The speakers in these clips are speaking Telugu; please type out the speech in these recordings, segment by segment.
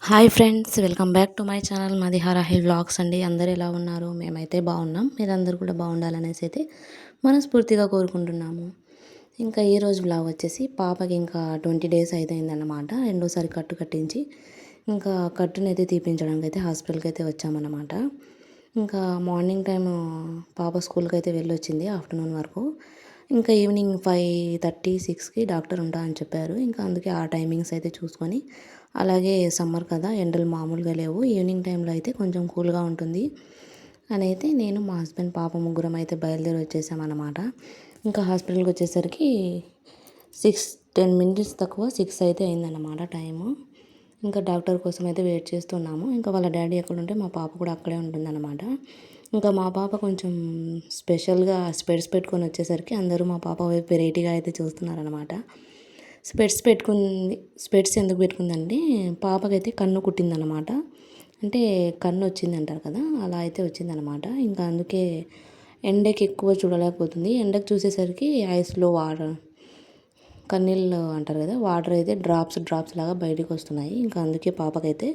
Hi friends, welcome back to my channel. మాది హరాహిల్ వ్లాగ్స్ అండి. అందరూ ఎలా ఉన్నారు? మేమైతే బాగున్నాం. మీరందరూ కూడా బాగుండాలనేసి అయితే మనస్ఫూర్తిగా కోరుకుంటున్నాము. ఇంకా ఈరోజు వ్లాగ్ వచ్చేసి పాపకి ఇంకా 20 డేస్ అయిందన్నమాట. రెండోసారి కట్టు కట్టించి ఇంకా కట్టునైతే తీపించడానికి అయితే హాస్పిటల్కి అయితే వచ్చామన్నమాట. ఇంకా మార్నింగ్ టైం పాప స్కూల్కి అయితే వెళ్ళొచ్చింది ఆఫ్టర్నూన్ వరకు. ఇంకా ఈవినింగ్ 5:30, 6కి డాక్టర్ ఉంటా అని చెప్పారు. ఇంకా అందుకే ఆ టైమింగ్స్ అయితే చూసుకొని, అలాగే సమ్మర్ కదా, ఎండలు మామూలుగా లేవు, ఈవినింగ్ టైంలో అయితే కొంచెం కూల్గా ఉంటుంది అని అయితే నేను, మా హస్బెండ్, పాప ముగ్గురం అయితే బయలుదేరి వచ్చేసామన్నమాట. ఇంకా హాస్పిటల్కి వచ్చేసరికి 10 మినిట్స్ తక్కువ 6 అయితే అయిందన్నమాట టైము. ఇంకా డాక్టర్ కోసం అయితే వెయిట్ చేస్తున్నాము. ఇంకా వాళ్ళ డాడీ ఎక్కడ ఉంటే మా పాప కూడా అక్కడే ఉంటుందన్నమాట. ఇంకా మా పాప కొంచెం స్పెషల్గా స్పెడ్స్ పెట్టుకొని వచ్చేసరికి అందరూ మా పాప వైపు వెరైటీగా అయితే చూస్తున్నారనమాట. స్పెడ్స్ ఎందుకు పెట్టుకుందంటే పాపకైతే కన్ను కుట్టిందనమాట. అంటే కన్ను వచ్చింది అంటారు కదా, అలా అయితే వచ్చిందనమాట. ఇంకా అందుకే ఎండకి ఎక్కువ చూడలేకపోతుంది. ఎండకు చూసేసరికి ఐస్లో కన్నీళ్ళు అంటారు కదా, వాటర్ అయితే డ్రాప్స్ లాగా బయటకు వస్తున్నాయి. ఇంకా అందుకే పాపకైతే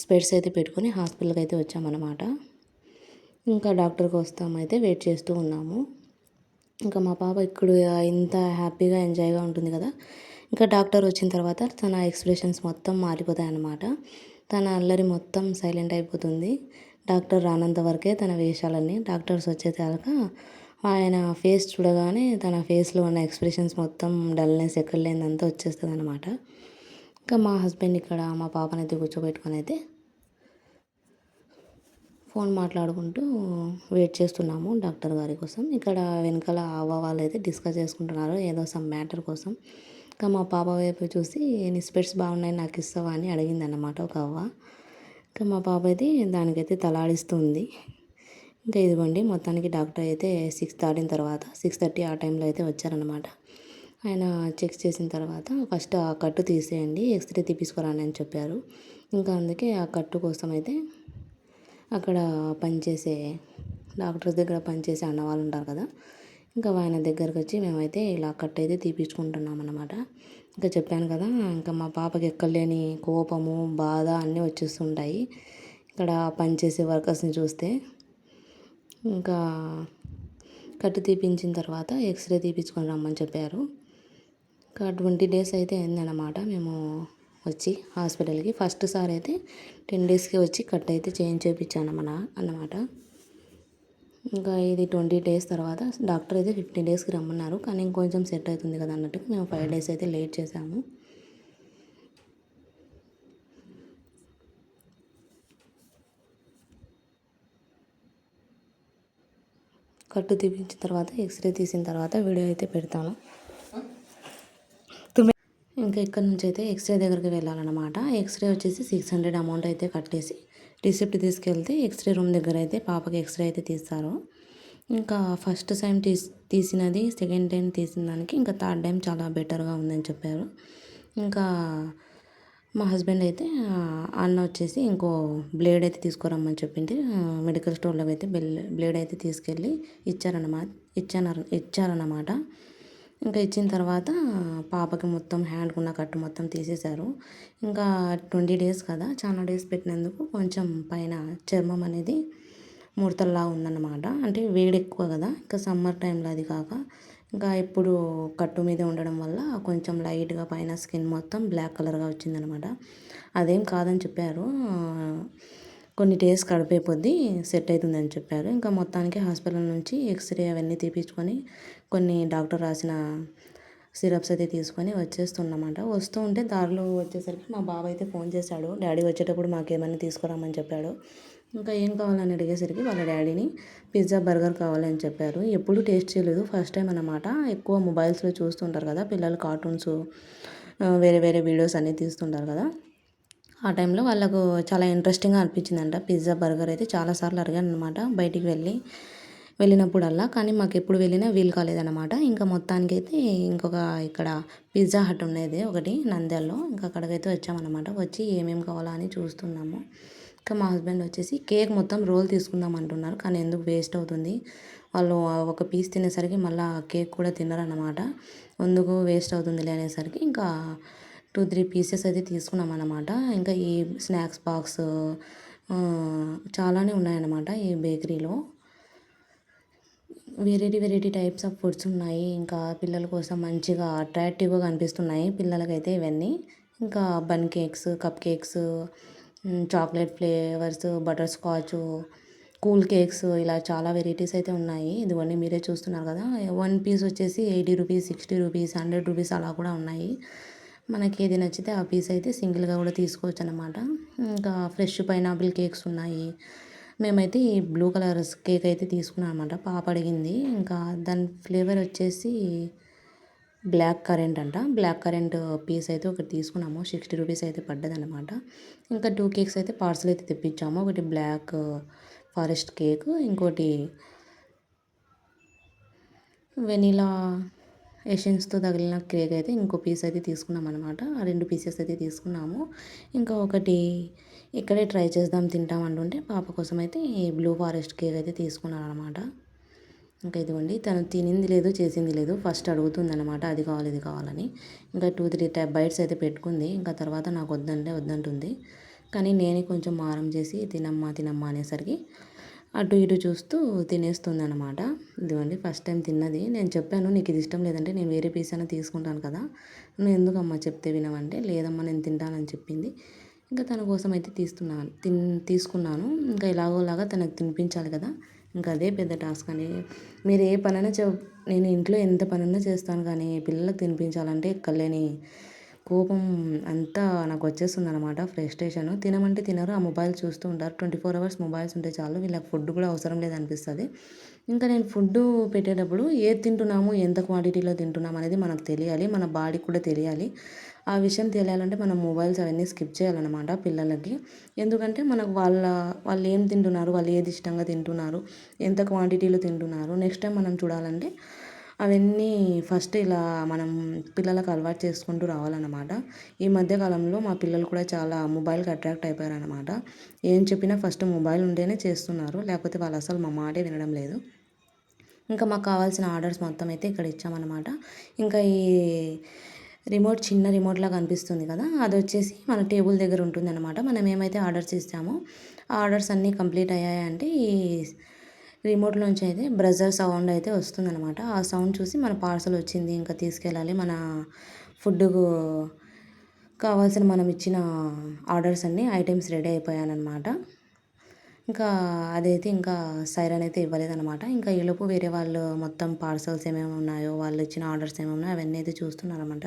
స్పెడ్స్ అయితే పెట్టుకొని హాస్పిటల్కి అయితే వచ్చామన్నమాట. ఇంకా డాక్టర్కి వస్తామైతే వెయిట్ చేస్తూ ఉన్నాము. ఇంకా మా పాప ఇప్పుడు ఇంత హ్యాపీగా ఎంజాయ్గా ఉంటుంది కదా. ఇంకా డాక్టర్ వచ్చిన తర్వాత తన ఎక్స్ప్రెషన్స్ మొత్తం మారిపోతాయి అన్నమాట. తన అల్లరి మొత్తం సైలెంట్ అయిపోతుంది. డాక్టర్ రానంత వరకే తన వేషాలన్నీ. డాక్టర్స్ వచ్చేదాకా ఆయన ఫేస్ చూడగానే తన ఫేస్లో ఉన్న ఎక్స్ప్రెషన్స్ మొత్తం డల్నెస్ ఎక్కడ లేదంతా వచ్చేస్తుంది అనమాట. ఇంకా మా హస్బెండ్ ఇక్కడ మా పాపనైతే కూర్చోబెట్టుకొని అయితే ఫోన్ మాట్లాడుకుంటూ వెయిట్ చేస్తున్నాము డాక్టర్ గారి కోసం. ఇక్కడ వెనకాల అవ్వ వాళ్ళు అయితే డిస్కస్ చేసుకుంటున్నారు ఏదో సమ్ మ్యాటర్ కోసం. ఇంకా మా పాప వైపు చూసి నీ స్పెట్స్ బాగున్నాయి, నాకు ఇస్తావా అని అడిగిందన్నమాట ఒక అవ్వ. ఇంకా మా పాప అయితే దానికైతే తలాడిస్తుంది. ఇంకా ఇదిగోండి, మొత్తానికి డాక్టర్ అయితే 6 దాటిన తర్వాత 6:30 ఆ టైంలో అయితే వచ్చారనమాట. ఆయన చెక్ చేసిన తర్వాత ఫస్ట్ ఆ కట్టు తీసేయండి, ఎక్స్రే తీపించుకోరాని అని చెప్పారు. ఇంకా అందుకే ఆ కట్టు కోసం అయితే అక్కడ పనిచేసే డాక్టర్స్ దగ్గర పనిచేసే అన్నవాళ్ళు ఉంటారు కదా, ఇంకా ఆయన దగ్గరకు వచ్చి మేమైతే ఇలా కట్ అయితే తీపించుకుంటున్నాం అన్నమాట. ఇంకా చెప్పాను కదా, ఇంకా మా పాపకి ఎక్కలేని కోపము, బాధ అన్నీ వచ్చేస్తుంటాయి ఇక్కడ పనిచేసే వర్కర్స్ని చూస్తే. ఇంకా కట్టు తీపించిన తర్వాత ఎక్స్రే తీపించుకొని రమ్మని చెప్పారు. ఇంకా 20 డేస్ అయితే అయిందన్నమాట మేము వచ్చి హాస్పిటల్కి. ఫస్ట్ సారి అయితే 10 డేస్కి వచ్చి కట్ అయితే చేయించాను అన్నమాట. ఇంకా ఇది 20 డేస్ తర్వాత డాక్టర్ అయితే 15 డేస్కి రమ్మన్నారు. కానీ ఇంకొంచెం సెట్ అవుతుంది కదా అన్నట్టు మేము 5 డేస్ అయితే లేట్ చేసాము. కట్టు తీపించిన తర్వాత ఎక్స్రే తీసిన తర్వాత వీడియో అయితే పెడతాను. ఇంకా ఇక్కడ నుంచి అయితే ఎక్స్రే దగ్గరికి వెళ్ళాలన్నమాట. ఎక్స్రే వచ్చేసి 600 అమౌంట్ అయితే కట్టేసి రిసిప్ట్ తీసుకెళ్తే ఎక్స్రే రూమ్ దగ్గర అయితే పాపకి ఎక్స్రే అయితే తీస్తారు. ఇంకా ఫస్ట్ టైం తీసినది, సెకండ్ టైం తీసిన దానికి ఇంకా థర్డ్ టైం చాలా బెటర్గా ఉందని చెప్పారు. ఇంకా మా హస్బెండ్ అయితే అన్న వచ్చేసి ఇంకో బ్లేడ్ అయితే తీసుకురమ్మని చెప్పింది. మెడికల్ స్టోర్లో అయితే బ్లేడ్ అయితే తీసుకెళ్ళి ఇచ్చారన్నమాట. ఇంకా ఇచ్చిన తర్వాత పాపకి మొత్తం హ్యాండ్కి ఉన్న కట్టు మొత్తం తీసేశారు. ఇంకా 20 డేస్ కదా, చాలా డేస్ పెట్టినందుకు కొంచెం పైన చర్మం అనేది ముడతల్లా ఉందన్నమాట. అంటే వేడి ఎక్కువ కదా, ఇంకా సమ్మర్ టైంలో అది కాక ఇంకా ఎప్పుడు కట్టు మీద ఉండడం వల్ల కొంచెం లైట్గా పైన స్కిన్ మొత్తం బ్లాక్ కలర్గా వచ్చిందనమాట. అదేం కాదని చెప్పారు, కొన్ని డేస్ గడిపే కొద్దీ సెట్ అవుతుందని చెప్పారు. ఇంకా మొత్తానికి హాస్పిటల్ నుంచి ఎక్స్రే అవన్నీ తీపించుకొని కొన్ని డాక్టర్ రాసిన సిరప్స్ అయితే తీసుకొని వచ్చేస్తున్నమాట. వస్తూ ఉంటే దారిలో వచ్చేసరికి మా బాబాయ్ అయితే ఫోన్ చేశాడు, డాడీ వచ్చేటప్పుడు మాకేమైనా తీసుకురామని చెప్పాడు. ఇంకా ఏం కావాలని అడిగేసరికి వాళ్ళ డాడీని పిజ్జా, బర్గర్ కావాలని చెప్పారు. ఎప్పుడు టేస్ట్ చేయలేదు, ఫస్ట్ టైం అన్నమాట. ఎక్కువ మొబైల్స్లో చూస్తుంటారు కదా పిల్లలు, కార్టూన్స్, వేరే వేరే వీడియోస్ అన్నీ తీస్తుంటారు కదా, ఆ టైంలో వాళ్ళకు చాలా ఇంట్రెస్టింగ్గా అనిపించిందంట. పిజ్జా, బర్గర్ అయితే చాలాసార్లు అడిగాను అనమాట బయటికి వెళ్ళినప్పుడల్లా, కానీ మాకు ఎప్పుడు వెళ్ళినా వీలు కాలేదన్నమాట. ఇంకా మొత్తానికైతే ఇంకొక ఇక్కడ పిజ్జా హట్ ఉండేది ఒకటి నంద్యాలలో, ఇంకా అక్కడికైతే వచ్చామన్నమాట. వచ్చి ఏమేమి కావాలా అని చూస్తున్నాము. ఇంకా మా హస్బెండ్ వచ్చేసి కేక్ మొత్తం రోల్ తీసుకుందాం అంటున్నారు, కానీ ఎందుకు వేస్ట్ అవుతుంది, వాళ్ళు ఒక పీస్ తినేసరికి మళ్ళీ కేక్ కూడా తినరన్నమాట, ఎందుకు వేస్ట్ అవుతుందిలే అనేసరికి ఇంకా 2-3 పీసెస్ అయితే తీసుకున్నాం అన్నమాట. ఇంకా ఈ స్నాక్స్ బాక్స్ చాలానే ఉన్నాయన్నమాట ఈ బేకరీలో. వెరైటీ టైప్స్ ఆఫ్ ఫుడ్స్ ఉన్నాయి. ఇంకా పిల్లల కోసం మంచిగా అట్రాక్టివ్గా కనిపిస్తున్నాయి పిల్లలకైతే ఇవన్నీ. ఇంకా bun cakes, cup cakes, chocolate flavours, butter scotch, cool cakes, ఇలా చాలా వెరైటీస్ అయితే ఉన్నాయి. ఇదిగోండి మీరే చూస్తున్నారు కదా. వన్ పీస్ వచ్చేసి 80 రూపీస్, 60 రూపీస్, 100 రూపీస్ అలా కూడా ఉన్నాయి. మనకి ఏది నచ్చితే ఆ పీస్ అయితే సింగిల్గా కూడా తీసుకోవచ్చు అనమాట. ఇంకా ఫ్రెష్ పైనాపిల్ కేక్స్ ఉన్నాయి. మేమైతే ఈ బ్లూ కలర్ కేక్ అయితే తీసుకున్నాం అనమాట, పాప అడిగింది. ఇంకా దాని ఫ్లేవర్ వచ్చేసి బ్లాక్ కరెంట్ అంట. బ్లాక్ కరెంట్ పీస్ అయితే ఒకటి తీసుకున్నాము, 60 రూపీస్ అయితే పడ్డదనమాట. ఇంకా 2 కేక్స్ అయితే పార్సల్ అయితే తెప్పించాము. ఒకటి బ్లాక్ ఫారెస్ట్ కేక్, ఇంకోటి వెనీలా ఎసెన్స్తో తగిలిన కేక్ అయితే ఇంకో పీస్ అయితే తీసుకున్నాం అనమాట. ఆ 2 పీసెస్ అయితే తీసుకున్నాము. ఇంకా ఒకటి ఇక్కడే ట్రై చేద్దాం తింటాం అంటుంటే పాప కోసం అయితే ఈ బ్లూ ఫారెస్ట్ కేక్ అయితే తీసుకున్నాను అనమాట. ఇంకా ఇదిగోండి తను తినింది లేదు, చేసింది లేదు, ఫస్ట్ అడుగుతుంది అనమాట అది కావాలి ఇది కావాలని. ఇంకా 2-3 బైట్స్ అయితే పెట్టుకుంది. ఇంకా తర్వాత నాకు వద్దంటే వద్దంటుంది, కానీ నేనే కొంచెం మారం చేసి తినమ్మా తినమ్మా అనేసరికి అటు ఇటు చూస్తూ తినేస్తుంది అనమాట. ఇదిగోండి ఫస్ట్ టైం తిన్నది. నేను చెప్పాను నీకు ఇది ఇష్టం లేదంటే నేను వేరే పీస్ అయినా తీసుకుంటాను కదా, నువ్వు ఎందుకమ్మా చెప్తే వినవంటే, లేదమ్మా నేను తింటానని చెప్పింది. ఇంకా తన కోసం అయితే తీసుకున్నాను. ఇంకా ఎలాగోలాగా తనకు తినిపించాలి కదా, ఇంకా అదే పెద్ద టాస్క్ అని. మీరు ఏ పనైనా నేను ఇంట్లో ఎంత పనైనా చేస్తాను, కానీ పిల్లలకు తినిపించాలంటే ఎక్కలేని కోపం అంతా నాకు వచ్చేస్తుంది అనమాట, ఫ్రస్ట్రేషన్. తినమంటే తినరు, ఆ మొబైల్ చూస్తూ ఉంటారు. 24 అవర్స్ మొబైల్స్ ఉంటే చాలు, వీళ్ళకి ఫుడ్ కూడా అవసరం లేదనిపిస్తుంది. ఇంకా నేను ఫుడ్ పెట్టేటప్పుడు ఏది తింటున్నాము, ఎంత క్వాంటిటీలో తింటున్నాము అనేది మనకు తెలియాలి, మన బాడీకి కూడా తెలియాలి. ఆ విషయం తెలియాలంటే మనం మొబైల్స్ అవన్నీ స్కిప్ చేయాలన్నమాట పిల్లలకి. ఎందుకంటే మనకు వాళ్ళు ఏం తింటున్నారు, వాళ్ళు ఏది ఇష్టంగా తింటున్నారు, ఎంత క్వాంటిటీలో తింటున్నారు, నెక్స్ట్ టైం మనం చూడాలంటే అవన్నీ ఫస్ట్ ఇలా మనం పిల్లలకు అలవాటు చేసుకుంటూ రావాలన్నమాట. ఈ మధ్యకాలంలో మా పిల్లలు కూడా చాలా మొబైల్కి అట్రాక్ట్ అయిపోయారనమాట. ఏం చెప్పినా ఫస్ట్ మొబైల్ ఉంటేనే చేస్తున్నారు, లేకపోతే వాళ్ళు అసలు మా మాటే వినడం లేదు. ఇంకా మాకు కావాల్సిన ఆర్డర్స్ మొత్తం అయితే ఇక్కడ ఇచ్చామన్నమాట. ఇంకా ఈ చిన్న రిమోట్ లాగా కనిపిస్తుంది కదా, అది వచ్చేసి మన టేబుల్ దగ్గర ఉంటుందన్నమాట. మనం ఏమైతే ఆర్డర్స్ ఇస్తామో ఆ ఆర్డర్స్ అన్నీ కంప్లీట్ అయ్యాయంటే ఈ రిమోట్లోంచి అయితే బ్రజర్ సౌండ్ అయితే వస్తుందన్నమాట. ఆ సౌండ్ చూసి మన పార్సల్ వచ్చింది ఇంకా తీసుకెళ్ళాలి, మన ఫుడ్కు కావాల్సిన మనం ఇచ్చిన ఆర్డర్స్ అన్నీ ఐటమ్స్ రెడీ అయిపోయానమాట. ఇంకా అదైతే ఇంకా సైరన్ అయితే ఇవ్వలేదనమాట. ఇంకా ఈలోపు వేరే వాళ్ళు మొత్తం పార్సల్స్ ఏమేమి ఉన్నాయో, వాళ్ళు ఇచ్చిన ఆర్డర్స్ ఏమేమి ఉన్నాయో అవన్నీ అయితే చూస్తున్నారనమాట.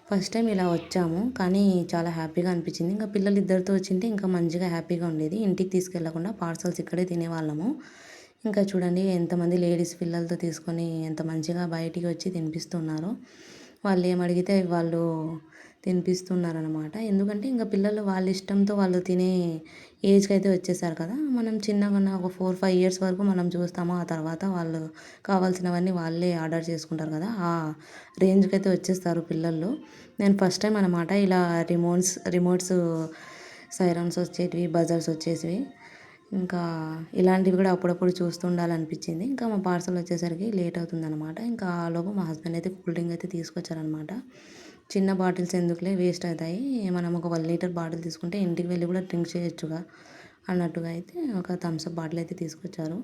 ఫస్ట్ టైం ఇలా వచ్చాము, కానీ చాలా హ్యాపీగా అనిపించింది. ఇంకా పిల్లలు ఇద్దరితో వచ్చింటే ఇంకా మంచిగా హ్యాపీగా ఉండేది. ఇంటికి తీసుకెళ్లకుండా పార్సల్స్ ఇక్కడే తినేవాళ్ళము. ఇంకా చూడండి ఎంతమంది లేడీస్ పిల్లలతో తీసుకొని ఎంత మంచిగా బయటికి వచ్చి తినిపిస్తున్నారో. వాళ్ళు ఏమడిగితే వాళ్ళు తినిపిస్తున్నారనమాట. ఎందుకంటే ఇంకా పిల్లలు వాళ్ళ ఇష్టంతో వాళ్ళు తినే ఏజ్కి అయితే వచ్చేసారు కదా. మనం చిన్నగా ఉన్న ఒక 4-5 ఇయర్స్ వరకు మనం చూస్తాము, ఆ తర్వాత వాళ్ళు కావాల్సినవన్నీ వాళ్ళే ఆర్డర్ చేసుకుంటారు కదా, ఆ రేంజ్కి అయితే వచ్చేస్తారు పిల్లలు. నేను ఫస్ట్ టైం అనమాట ఇలా రిమోట్స్ సైరన్స్ వచ్చేటివి, బజర్స్ వచ్చేసివి. ఇంకా ఇలాంటివి కూడా అప్పుడప్పుడు చూస్తూ ఉండాలనిపించింది. ఇంకా మా పార్సల్ వచ్చేసరికి లేట్ అవుతుందన్నమాట. ఇంకా ఆ లోపు మా హస్బెండ్ అయితే కూల్ డ్రింక్ అయితే తీసుకొచ్చారనమాట. చిన్న బాటిల్స్ ఎందుకులే వేస్ట్ అవుతాయి, మనం ఒక 1 లీటర్ బాటిల్ తీసుకుంటే ఇంటికి వెళ్ళి కూడా డ్రింక్ చేయొచ్చుగా అన్నట్టుగా అయితే ఒక థమ్స్అప్ బాటిల్ అయితే తీసుకొచ్చారు.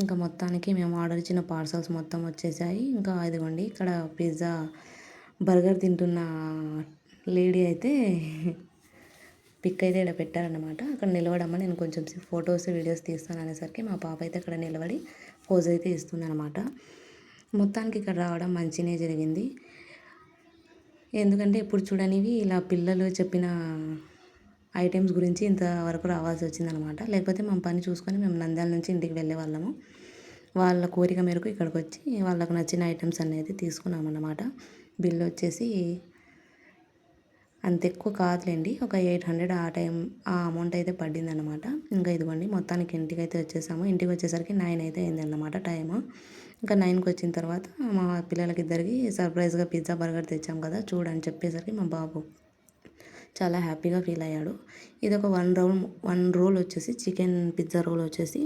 ఇంకా మొత్తానికి మేము ఆర్డర్ ఇచ్చిన పార్సల్స్ మొత్తం వచ్చేసాయి. ఇంకా ఇదిగోండి ఇక్కడ పిజ్జా బర్గర్ తింటున్న లేడీ అయితే పిక్ అయితే ఇక్కడ పెట్టారనమాట. అక్కడ నిలబడమ్మా నేను కొంచెం ఫొటోస్ వీడియోస్ తీస్తాను అనేసరికి మా పాప అయితే అక్కడ నిలబడి పోజ్ అయితే ఇస్తుందన్నమాట. మొత్తానికి ఇక్కడ రావడం మంచినే జరిగింది. ఎందుకంటే ఇప్పుడు చూడనివి ఇలా పిల్లలు చెప్పిన ఐటమ్స్ గురించి ఇంతవరకు రావాల్సి వచ్చిందనమాట. లేకపోతే మా పని చూసుకొని మేము నంద్యాల నుంచి ఇంటికి వెళ్ళే వాళ్ళము. వాళ్ళ కోరిక మేరకు ఇక్కడికి వచ్చి వాళ్ళకు నచ్చిన ఐటమ్స్ అనేది తీసుకున్నామన్నమాట. బిల్ వచ్చేసి అంత ఎక్కువ కాదులేండి, ఒక 800 ఆ అమౌంట్ అయితే పడిందనమాట. ఇంకా ఇదిగోండి మొత్తానికి ఇంటికి అయితే వచ్చేసాము. ఇంటికి వచ్చేసరికి 9 అయితే అయిందన్నమాట టైము. ఇంకా 9కి వచ్చిన తర్వాత మా పిల్లలకి ఇద్దరికి సర్ప్రైజ్గా పిజ్జా బర్గర్ తెచ్చాం కదా చూడని చెప్పేసరికి మా బాబు చాలా హ్యాపీగా ఫీల్ అయ్యాడు. ఇది ఒక 1 రోల్ వచ్చేసి చికెన్ పిజ్జా రోల్ వచ్చేసి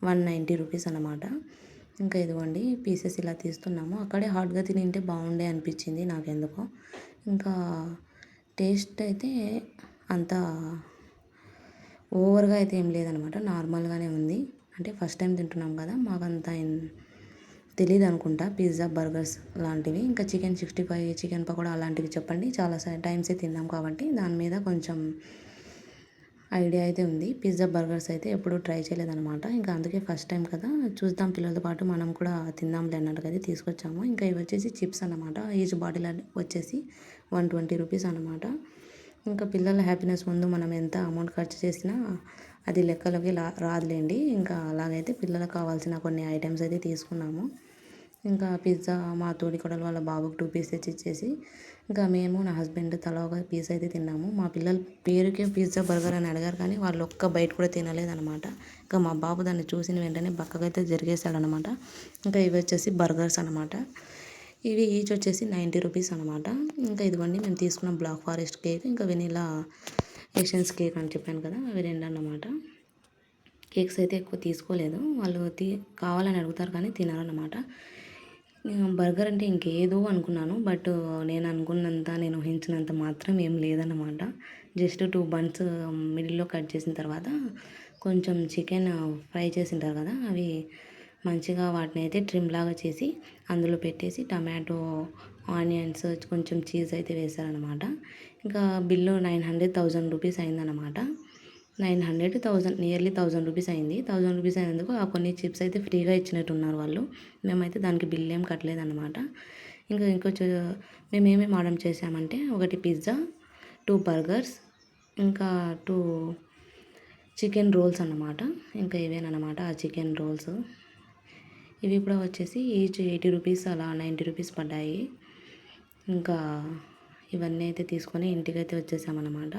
190 రూపీస్ అనమాట. ఇంకా ఇదిగోండి పీసెస్ ఇలా తీస్తున్నాము. అక్కడే హాట్గా తింటే బాగుండే అనిపించింది నాకెందుకో. ఇంకా టేస్ట్ అయితే అంత ఓవర్గా అయితే ఏం లేదనమాట, నార్మల్గానే ఉంది. అంటే ఫస్ట్ టైం తింటున్నాం కదా, మాకంత తెలీదు అనుకుంటా పిజ్జా బర్గర్స్ లాంటివి. ఇంకా చికెన్ 65 చికెన్ పకోడా అలాంటివి చెప్పండి, చాలా టైమ్సే తిన్నాం కాబట్టి దాని మీద కొంచెం ఐడియా అయితే ఉంది. పిజ్జా బర్గర్స్ అయితే ఎప్పుడూ ట్రై చేయలేదన్నమాట. ఇంకా అందుకే ఫస్ట్ టైం కదా, చూద్దాం పిల్లలతో పాటు మనం కూడా తిందాంలే అన్నట్టుగా అయితే తీసుకొచ్చాము. ఇంకా ఇవి వచ్చేసి చిప్స్ అన్నమాట. ఈచ్ బాటిల్ వచ్చేసి 120 రూపీస్ అనమాట. ఇంకా పిల్లల హ్యాపీనెస్ ముందు మనం ఎంత అమౌంట్ ఖర్చు చేసినా అది లెక్కలోకి రాదులేండి. ఇంకా అలాగైతే పిల్లలకు కావాల్సిన కొన్ని ఐటమ్స్ అయితే తీసుకున్నాము. ఇంకా పిజ్జా మా తోడికోడలు వాళ్ళ బాబుకి 2 పీసెస్ ఇచ్చేసి ఇంకా మేము నా హస్బెండ్ తలా ఒక పీస్ అయితే తిన్నాము. మా పిల్లలు పేరుకే పిజ్జా బర్గర్ అని అడిగారు కానీ వాళ్ళు ఒక్క బైట్ కూడా తినలేదనమాట. ఇంకా మా బాబు దాన్ని చూసిన వెంటనే పక్కకైతే జరిగేశాడనమాట. ఇంకా ఇవి వచ్చేసి బర్గర్స్ అనమాట. ఇవి ఈచ్ వచ్చేసి 90 రూపీస్ అనమాట. ఇంకా ఇదిగోండి మేము తీసుకున్న బ్లాక్ ఫారెస్ట్ కేక్, ఇంకా వెనీలా ఎసెన్స్ కేక్ అని చెప్పాను కదా, అవి 2 అన్నమాట. కేక్స్ అయితే ఎక్కువ తీసుకోలేదు, వాళ్ళు కావాలని అడుగుతారు కానీ తినరన్నమాట. బర్గర్ అంటే ఇంకేదో అనుకున్నాను, బట్ నేను ఊహించినంత మాత్రం ఏం లేదన్నమాట. జస్ట్ 2 బన్స్ మిడిల్లో కట్ చేసిన తర్వాత కొంచెం చికెన్ ఫ్రై చేసింటారు కదా, అవి మంచిగా వాటిని అయితే ట్రిమ్ లాగా చేసి అందులో పెట్టేసి టమాటో, ఆనియన్స్, కొంచెం చీజ్ అయితే వేశారనమాట. ఇంకా బిల్లు 900 రూపీస్ అయిందనమాట. 900 నియర్లీ 1000 రూపీస్ అయింది. 1000 రూపీస్ అయినందుకు ఆ కొన్ని చిప్స్ అయితే ఫ్రీగా ఇచ్చినట్టున్నారు వాళ్ళు. మేమైతే దానికి బిల్ ఏం కట్టలేదన్నమాట. ఇంకొంచెం మేము ఏమేమి ఆర్డర్ చేసామంటే, ఒకటి పిజ్జా, 2 బర్గర్స్, ఇంకా 2 చికెన్ రోల్స్ అన్నమాట. ఇంకా ఇవేనమాట ఆ చికెన్ రోల్స్. ఇవి కూడా వచ్చేసి ఈచ్ 80 రూపీస్ అలా 90 రూపీస్ పడ్డాయి. ఇంకా ఇవన్నీ అయితే తీసుకొని ఇంటికైతే వచ్చేసామన్నమాట.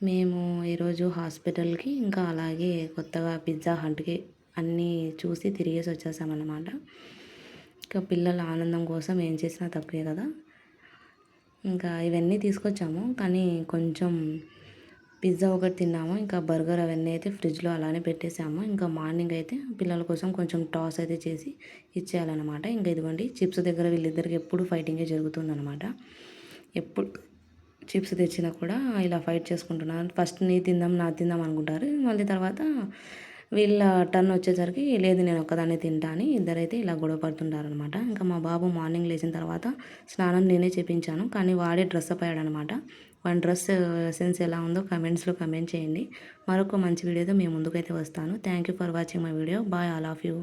మేము ఈరోజు హాస్పిటల్కి, ఇంకా అలాగే కొత్తగా పిజ్జా హట్కి అన్నీ చూసి తిరిగేసి వచ్చేసామన్నమాట. ఇంకా పిల్లల ఆనందం కోసం ఏం చేసినా తప్పే కదా. ఇంకా ఇవన్నీ తీసుకొచ్చాము కానీ కొంచెం పిజ్జా ఒకటి తిన్నాము, ఇంకా బర్గర్ అవన్నీ అయితే ఫ్రిడ్జ్లో అలానే పెట్టేసాము. ఇంకా మార్నింగ్ అయితే పిల్లల కోసం కొంచెం టాస్ అయితే చేసి ఇచ్చేయాలన్నమాట. ఇంకా ఇదిగోండి చిప్స్ దగ్గర వీళ్ళిద్దరికి ఎప్పుడు ఫైటింగే జరుగుతుందన్నమాట. ఎప్పుడు చిప్స్ తెచ్చినా కూడా ఇలా ఫైట్ చేసుకుంటున్నారు. ఫస్ట్ నీ తిందాం నా తిందాం అనుకుంటారు, మళ్ళీ తర్వాత వీళ్ళ టర్న్ వచ్చేసరికి లేదు నేను ఒక్కదాన్నే తింటా అని ఇద్దరైతే ఇలా గొడవ పడుతుంటారు అనమాట. ఇంకా మా బాబు మార్నింగ్ లేచిన తర్వాత స్నానం నేనే చేపించాను, కానీ వాడే డ్రెస్ అప్ అయ్యాడనమాట. వాడి డ్రెస్ సెన్స్ ఎలా ఉందో కమెంట్స్లో కమెంట్ చేయండి. మరొక మంచి వీడియోతో మేము ముందుకైతే వస్తాను. Thank you for watching my video. Bye all of you.